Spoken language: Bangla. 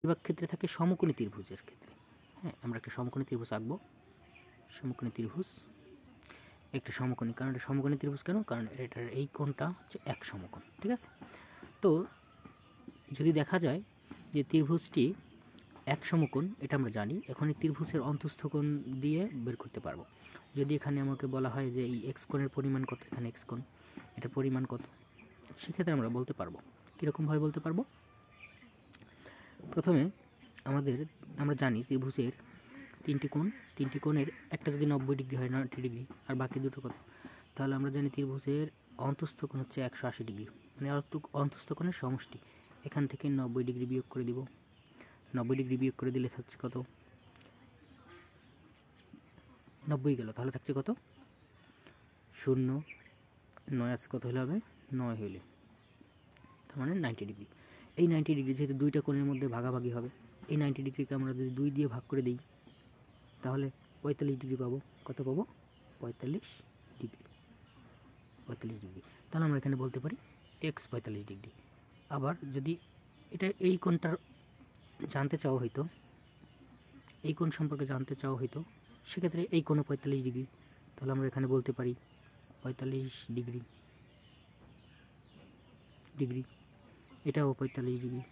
বেশিরভাগ ক্ষেত্রে থাকে সমকোণী ত্রিভুজের ক্ষেত্রে। হ্যাঁ, আমরা একটা সমকোণী ত্রিভুজ আঁকবো। সমকোণী ত্রিভুজ একটা সমকোণী, কারণ এটা সমকোণী ত্রিভুজ কেন? কারণ এটার এই কোণটা হচ্ছে এক সমকোণ। ঠিক আছে, তো যদি দেখা যায় যে ত্রিভুজটি এক সমকোণ, এটা আমরা জানি। এখন এই ত্রিভুজের অন্তঃস্থ কোণ দিয়ে বের করতে পারবো। যদি এখানে আমাকে বলা হয় যে এই এক্স কোণের পরিমাণ কত, এখানে এক্স কোণ, এটার পরিমাণ কত, সেক্ষেত্রে আমরা বলতে পারবো। কীরকমভাবে বলতে পারবো? প্রথমে আমরা জানি ত্রিভুজের তিনটি কোণের একটা যদি 90 ডিগ্রি হয়, 90 ডিগ্রি, আর বাকি দুটো কত, তাহলে আমরা জানি ত্রিভুজের অন্তঃস্থ কোণ হচ্ছে 180 ডিগ্রি, মানে অন্তঃস্থ কোণের সমষ্টি। এখান থেকে 90 ডিগ্রি বিয়োগ করে দিব। 90 ডিগ্রি বিয়োগ করে দিলে থাকছে কত? 90 গেল, তাহলে থাকছে কত? 0, 9 আছে, কত হলে হবে? 9 হইলে, তার মানে 90 ডিগ্রি। এই 90 ডিগ্রি যেহেতু দুইটা কোণের মধ্যে ভাগাভাগি হবে, এই 90 ডিগ্রিকে আমরা যদি 2 দিয়ে ভাগ করে দিই, তাহলে 45 ডিগ্রি পাবো। কত পাবো? 45 ডিগ্রি। 45 ডিগ্রি, তাহলে আমরা এখানে বলতে পারি এক্স 45 ডিগ্রি। আবার যদি এই কোণটার জানতে চাওয়া হইতো, এই কোণ সম্পর্কে জানতে চাওয়া হইতো, সেক্ষেত্রে এই কোণও 45 ডিগ্রি, তাহলে আমরা এখানে বলতে পারি 45 ডিগ্রি। এটাও 45 ডিগ্রি।